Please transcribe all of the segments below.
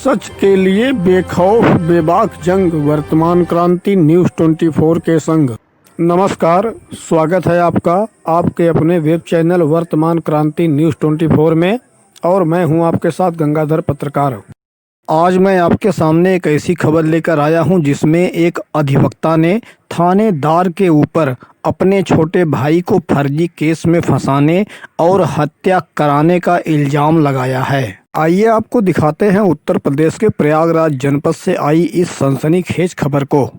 सच के लिए बेखौफ बेबाक जंग, वर्तमान क्रांति न्यूज़ 24 के संग। नमस्कार, स्वागत है आपका आपके अपने वेब चैनल वर्तमान क्रांति न्यूज़ 24 में, और मैं हूं आपके साथ गंगाधर पत्रकार। आज मैं आपके सामने एक ऐसी खबर लेकर आया हूं जिसमें एक अधिवक्ता ने थानेदार के ऊपर अपने छोटे भाई को फर्जी केस में फंसाने और हत्या कराने का इल्जाम लगाया है। आइए आपको दिखाते हैं उत्तर प्रदेश के प्रयागराज जनपद से आई इस सनसनीखेज खबर को।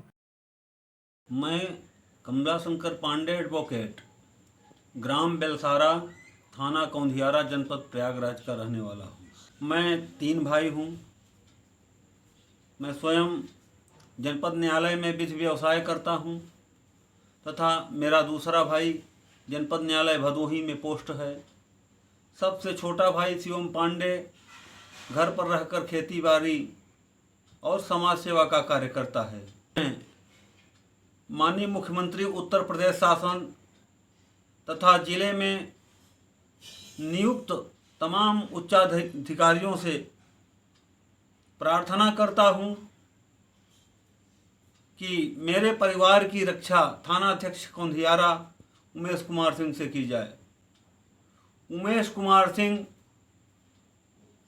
मैं कमला शंकर पांडे एडवोकेट, ग्राम बेलसारा, थाना कौंधियारा, जनपद प्रयागराज का रहने वाला हूँ। मैं 3 भाई हूँ। मैं स्वयं जनपद न्यायालय में विधि व्यवसाय करता हूँ तथा मेरा दूसरा भाई जनपद न्यायालय भदोही में पोस्ट है। सबसे छोटा भाई शिवम पांडे घर पर रहकर खेती बाड़ी और समाज सेवा का कार्य करता है। माननीय मुख्यमंत्री उत्तर प्रदेश शासन तथा जिले में नियुक्त तमाम उच्चाधिकारियों से प्रार्थना करता हूं कि मेरे परिवार की रक्षा थानाध्यक्ष कौंधियारा उमेश कुमार सिंह से की जाए। उमेश कुमार सिंह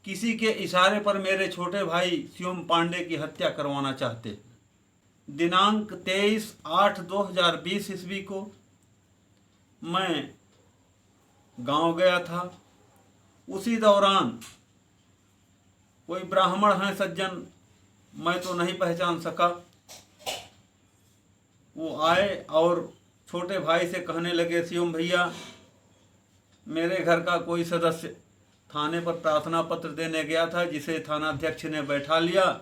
किसी के इशारे पर मेरे छोटे भाई शिवम पांडे की हत्या करवाना चाहते हैं। दिनांक 23/8/2020 ईस्वी को मैं गांव गया था। उसी दौरान कोई ब्राह्मण हैं सज्जन, मैं तो नहीं पहचान सका, वो आए और छोटे भाई से कहने लगे, शिवम भैया, मेरे घर का कोई सदस्य थाने पर प्रार्थना पत्र देने गया था जिसे थानाध्यक्ष ने बैठा लिया,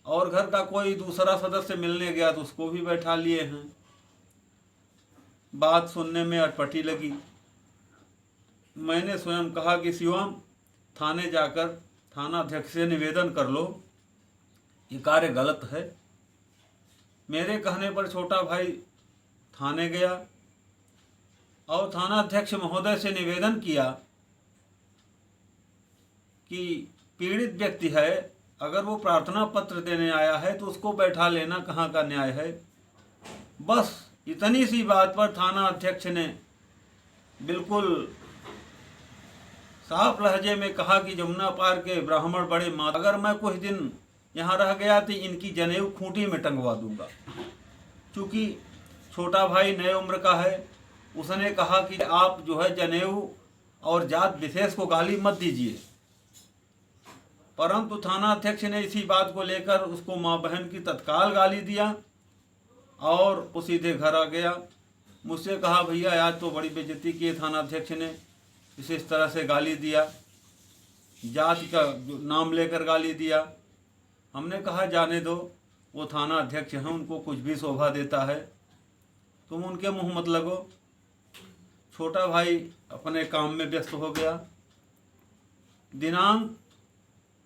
और घर का कोई दूसरा सदस्य मिलने गया तो उसको भी बैठा लिए हैं। बात सुनने में अटपटी लगी। मैंने स्वयं कहा कि शिवम, थाने जाकर थानाध्यक्ष से निवेदन कर लो, ये कार्य गलत है। मेरे कहने पर छोटा भाई थाने गया और थानाध्यक्ष महोदय से निवेदन किया कि पीड़ित व्यक्ति है, अगर वो प्रार्थना पत्र देने आया है तो उसको बैठा लेना कहाँ का न्याय है। बस इतनी सी बात पर थाना अध्यक्ष ने बिल्कुल साफ लहजे में कहा कि जमुना पार के ब्राह्मण बड़े माँ, अगर मैं कुछ दिन यहाँ रह गया तो इनकी जनेऊ खूंटी में टंगवा दूंगा। चूँकि छोटा भाई नए उम्र का है, उसने कहा कि आप जो है जनेऊ और जात विशेष को गाली मत दीजिए। परंतु थाना अध्यक्ष ने इसी बात को लेकर उसको माँ बहन की तत्काल गाली दिया और वो सीधे घर आ गया। मुझसे कहा, भैया आज तो बड़ी बेइज्जती की थाना अध्यक्ष ने, इस तरह से गाली दिया, जाति का नाम लेकर गाली दिया। हमने कहा जाने दो, वो थाना अध्यक्ष हैं, उनको कुछ भी शोभा देता है, तुम उनके मुंह मत लगो। छोटा भाई अपने काम में व्यस्त हो गया। दिनांक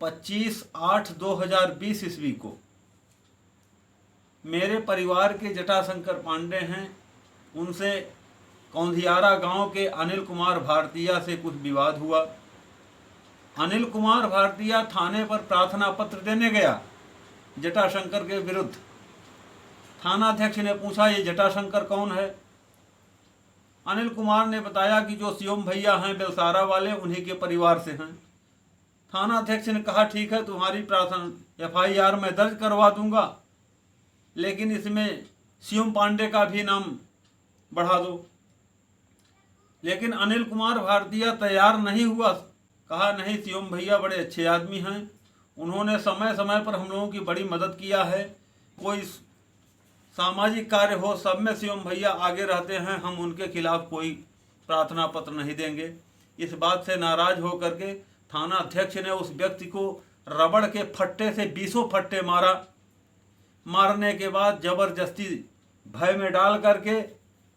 25/8/2020 ईस्वी को मेरे परिवार के जटाशंकर पांडे हैं, उनसे कौंधियारा गांव के अनिल कुमार भारतीया से कुछ विवाद हुआ। अनिल कुमार भारतीया थाने पर प्रार्थना पत्र देने गया जटाशंकर के विरुद्ध। थानाध्यक्ष ने पूछा, ये जटाशंकर कौन है? अनिल कुमार ने बताया कि जो शिवम भैया हैं बेलसारा वाले, उन्हीं के परिवार से हैं। थानाध्यक्ष ने कहा, ठीक है, तुम्हारी प्रार्थना FIR में दर्ज करवा दूंगा, लेकिन इसमें शिवम पांडे का भी नाम बढ़ा दो। लेकिन अनिल कुमार भारतीय तैयार नहीं हुआ। कहा, नहीं, शिवम भैया बड़े अच्छे आदमी हैं, उन्होंने समय समय पर हम लोगों की बड़ी मदद किया है, कोई सामाजिक कार्य हो सब में शिवम भैया आगे रहते हैं, हम उनके खिलाफ कोई प्रार्थना पत्र नहीं देंगे। इस बात से नाराज होकर के थाना अध्यक्ष ने उस व्यक्ति को रबड़ के फट्टे से 20 फट्टे मारा। मारने के बाद जबरदस्ती भय में डाल करके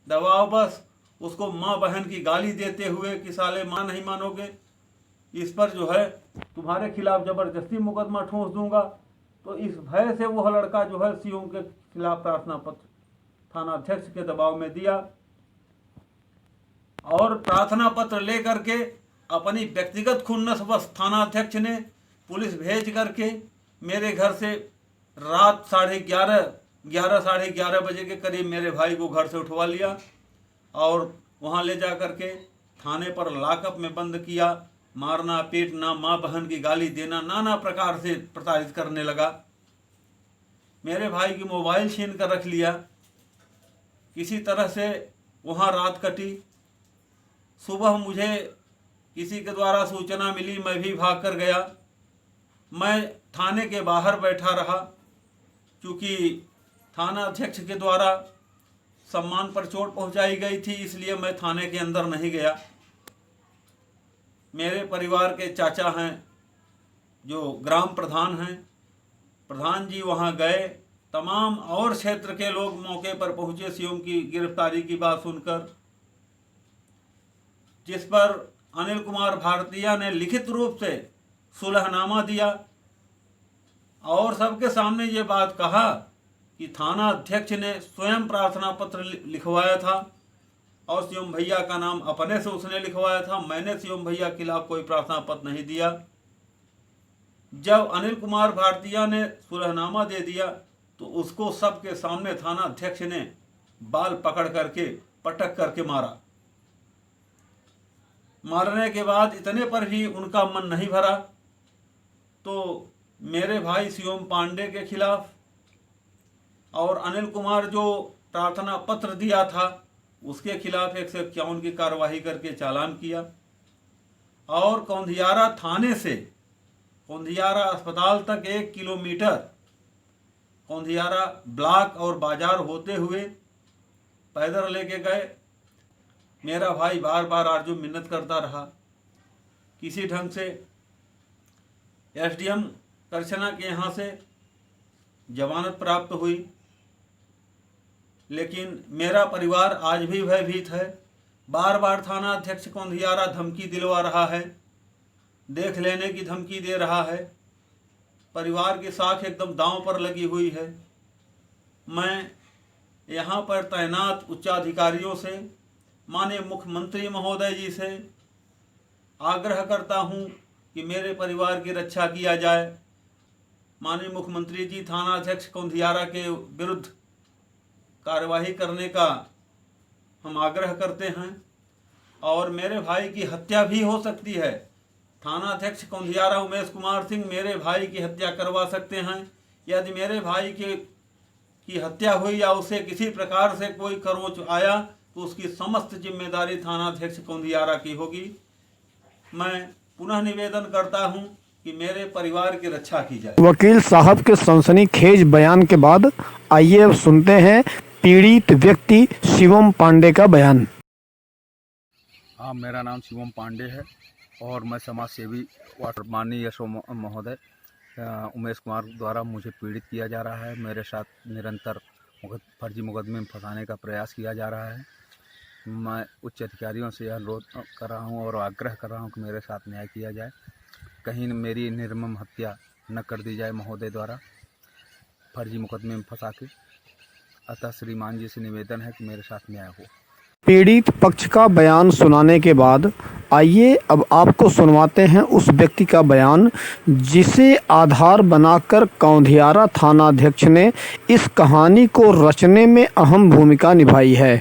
दबाव बस उसको माँ बहन की गाली देते हुए कि साले माँ नहीं मानोगे, इस पर जो है तुम्हारे खिलाफ जबरदस्ती मुकदमा ठोंस दूंगा। तो इस भय से वह लड़का जो है शिवम के खिलाफ प्रार्थना पत्र थाना अध्यक्ष के दबाव में दिया और प्रार्थना पत्र लेकर के अपनी व्यक्तिगत खुन्नस बस थाना अध्यक्ष ने पुलिस भेज करके मेरे घर से रात 11:30 बजे के करीब मेरे भाई को घर से उठवा लिया और वहाँ ले जा करके थाने पर लॉकअप में बंद किया। मारना, पीटना, माँ बहन की गाली देना, नाना प्रकार से प्रताड़ित करने लगा। मेरे भाई की मोबाइल छीन कर रख लिया। किसी तरह से वहाँ रात कटी। सुबह मुझे किसी के द्वारा सूचना मिली, मैं भी भाग कर गया। मैं थाने के बाहर बैठा रहा, क्योंकि थाना अध्यक्ष के द्वारा सम्मान पर चोट पहुंचाई गई थी, इसलिए मैं थाने के अंदर नहीं गया। मेरे परिवार के चाचा हैं जो ग्राम प्रधान हैं, प्रधान जी वहां गए। तमाम और क्षेत्र के लोग मौके पर पहुंचे सीएम की गिरफ्तारी की बात सुनकर, जिस पर अनिल कुमार भारतीय ने लिखित रूप से सुलहनामा दिया और सबके सामने ये बात कहा कि थाना अध्यक्ष ने स्वयं प्रार्थना पत्र लिखवाया था और सीएम भैया का नाम अपने से उसने लिखवाया था। मैंने सीएम भैया के खिलाफ कोई प्रार्थना पत्र नहीं दिया। जब अनिल कुमार भारतीय ने सुलहनामा दे दिया तो उसको सबके सामने थाना अध्यक्ष ने बाल पकड़ करके पटक करके मारा। मारने के बाद इतने पर भी उनका मन नहीं भरा तो मेरे भाई शिवम पांडे के खिलाफ और अनिल कुमार जो प्रार्थना पत्र दिया था उसके खिलाफ 151 की कार्रवाई करके चालान किया और कौंधियारा थाने से कौंधियारा अस्पताल तक 1 किलोमीटर कौंधियारा ब्लॉक और बाजार होते हुए पैदल लेके गए। मेरा भाई बार बार आरजू मिन्नत करता रहा। किसी ढंग से एसडीएम करछना के यहाँ से जमानत प्राप्त हुई, लेकिन मेरा परिवार आज भी भयभीत है। बार बार थाना अध्यक्ष कौंधियारा धमकी दिलवा रहा है, देख लेने की धमकी दे रहा है। परिवार की साख एकदम दांव पर लगी हुई है। मैं यहाँ पर तैनात उच्चाधिकारियों से, माननीय मुख्यमंत्री महोदय जी से आग्रह करता हूँ कि मेरे परिवार की रक्षा किया जाए। माननीय मुख्यमंत्री जी थाना अध्यक्ष कौंधियारा के विरुद्ध कार्यवाही करने का हम आग्रह करते हैं और मेरे भाई की हत्या भी हो सकती है। थाना अध्यक्ष कौंधियारा उमेश कुमार सिंह मेरे भाई की हत्या करवा सकते हैं। यदि मेरे भाई की हत्या हुई या उसे किसी प्रकार से कोई खरोंच आया तो उसकी समस्त जिम्मेदारी थाना अध्यक्ष कौंधियारा की होगी। मैं पुनः निवेदन करता हूं कि मेरे परिवार की रक्षा की जाए। वकील साहब के सनसनीखेज बयान के बाद आइए अब सुनते हैं पीड़ित व्यक्ति शिवम पांडे का बयान। हाँ, मेरा नाम शिवम पांडे है और मैं समाज सेवी वाटर माननीय यशो महोदय उमेश कुमार द्वारा मुझे पीड़ित किया जा रहा है। मेरे साथ निरंतर फर्जी मुकदमे में फंसाने का प्रयास किया जा रहा है। मैं उच्च अधिकारियों से यह अनुरोध कर रहा हूँ और आग्रह कर रहा हूँ कि मेरे साथ न्याय किया जाए, कहीं मेरी निर्मम हत्या न कर दी जाए महोदय द्वारा फर्जी मुकदमे में फंसा के। अतः श्रीमान जी से निवेदन है कि मेरे साथ न्याय हो। पीड़ित पक्ष का बयान सुनाने के बाद आइए अब आपको सुनवाते हैं उस व्यक्ति का बयान जिसे आधार बनाकर कौंधियारा थानाध्यक्ष ने इस कहानी को रचने में अहम भूमिका निभाई है।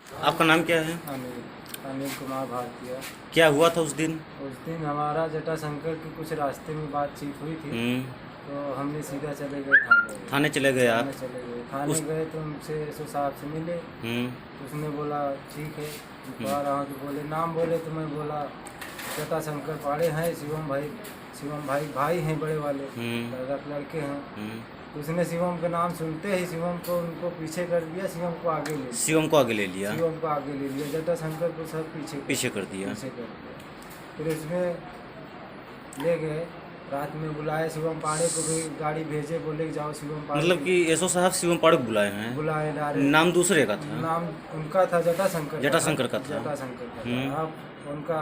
आपका नाम क्या है? अनिल कुमार भारतीय। क्या हुआ था उस दिन? उस दिन हमारा जटाशंकर की कुछ रास्ते में बातचीत हुई थी तो हमने सीधा चले गए थाने चले गए आप? थाने गए तो उनसे एसओ साहब से मिले। उसने बोला ठीक है आ रहा हूँ, तो बोले नाम बोले तो मैं बोला जटाशंकर पाड़े हैं, शिवम भाई हैं बड़े वाले, दादा लड़के हैं। तो उसने शिवम का नाम सुनते ही शिवम को उनको पीछे कर दिया, शिवम को आगे ले लिया, जटाशंकर को सब पीछे कर दिया। फिर उसमें ले गए, रात में बुलाए शिवम पाड़े को भी, गाड़ी भेजे, बोले कि जाओ शिवम पाड़े। मतलब कि एसओ साहब शिवम पाड़े को बुलाए हैं? बुलाए डायरेक्ट। नाम दूसरे का था? नाम उनका था जटाशंकर का था। अब उनका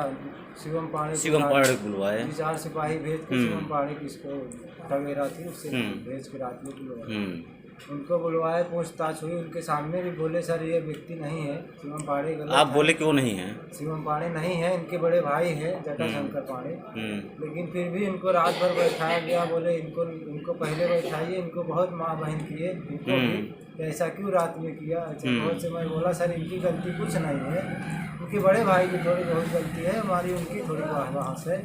शिवम पाड़े को बुलवाए। 4 सिपाही भेज के शिवम पाड़े की इसको टवेरा थी उससे भेज के रात में बुलवाए। उनको बुलवाए, पूछताछ हुई, उनके सामने भी बोले सर ये व्यक्ति नहीं है, शिवम पांडे गलत आप है। बोले कि वो नहीं है? शिवम पांडे नहीं है, इनके बड़े भाई हैं जटाशंकर पांडे। लेकिन फिर भी इनको रात भर बैठाया गया, बोले इनको पहले बैठाइए, इनको बहुत माँ बहन किए, इनको भी ऐसा क्यों रात में किया। अच्छा बहुत से मैं बोला सर इनकी गलती कुछ नहीं है, उनके बड़े भाई की थोड़ी बहुत गलती है, हमारी उनकी थोड़ी वहाँ से,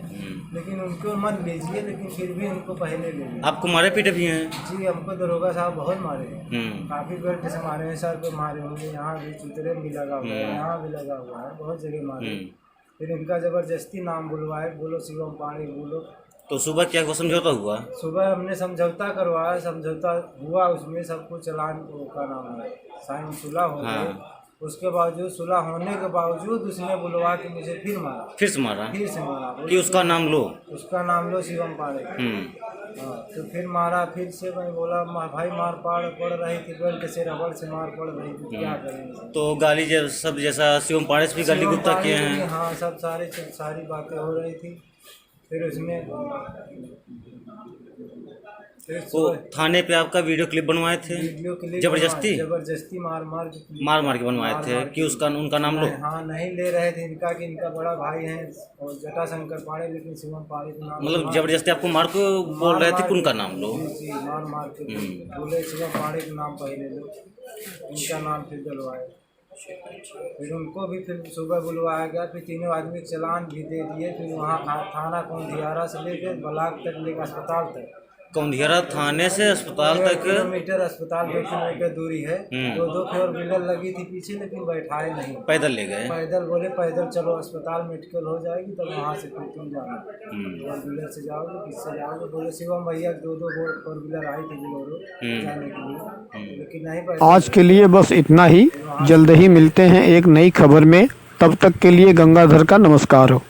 लेकिन उनको मत लीजिए, लेकिन फिर भी उनको पहले ले लीजिए। आपको मारे पीटे भी हैं? जी हमको दरोगा साहब बहुत मारे हैं, काफ़ी बेल्ट से मारे हैं, सर पे मारे होंगे, यहाँ भी चुतरे भी लगा हुआ है, यहाँ भी लगा हुआ है, बहुत जगह मारे। फिर इनका ज़बरदस्ती नाम बुलवाए, बोलो शिवम पांडे बोलो। तो सुबह क्या वो समझौता हुआ? सुबह हमने समझौता करवाया, समझौता हुआ, उसमें सब कुछ चलान का नाम है, साइन सुलह हो गए। उसके बावजूद सुलह होने के बावजूद उसने बुलवा के मुझे फिर मारा, फिर से मारा कि कि उसका नाम लो? उसका नाम लो शिवम पांडे। हाँ तो फिर मारा, फिर से मैं बोला भाई मार पड़ रही थी, बेल्ट से रबड़ से मार पड़ रही थी, क्या करेंगे। तो गाली सब जैसा शिवम पांडे से भी गाली गुप्ता किए हैं? हाँ सब सारी बातें हो रही थी। फिर उसमें वो थाने पे आपका वीडियो क्लिप बनवाए थे? वीडियो क्लिप जबरदस्ती मार के बनवाए थे कि उनका नाम लो? हाँ नहीं ले रहे थे इनका, कि इनका बड़ा भाई है और जटाशंकर पांडे, लेकिन शिवम पांडे का नाम, मतलब जबरदस्ती आपको मार को बोल रहे थे कि उनका नाम लो? जी मार के बोले शिवम पांडे का नाम पहले लो, इनका नाम फिर डलवाए। फिर उनको भी फिर सुबह बुलवाया गया, फिर तीनों आदमी के चालान भी दे दिए। फिर वहाँ थाना कौंधियारा से लेकर ब्लॉक तक लेकर अस्पताल तक, कौंधियारा थाने से अस्पताल तक किलोमीटर अस्पताल 2 किलोमीटर दूरी है। दो फोर व्हीलर लगी थी पीछे, लेकिन बैठाए नहीं, पैदल ले गए? पैदल बोले पैदल चलो अस्पताल, मेडिकल हो जाएगी तब वहाँ से फिर तुम जाना, 4 व्हीलर से जाओगे, किससे जाओगे। बोले शिवम भैया 2 4 व्हीलर आई थी बोलो जाने के लिए, लेकिन नहीं। आज के लिए बस इतना ही, जल्द ही मिलते हैं एक नई खबर में, तब तक के लिए गंगाधर का नमस्कार हो।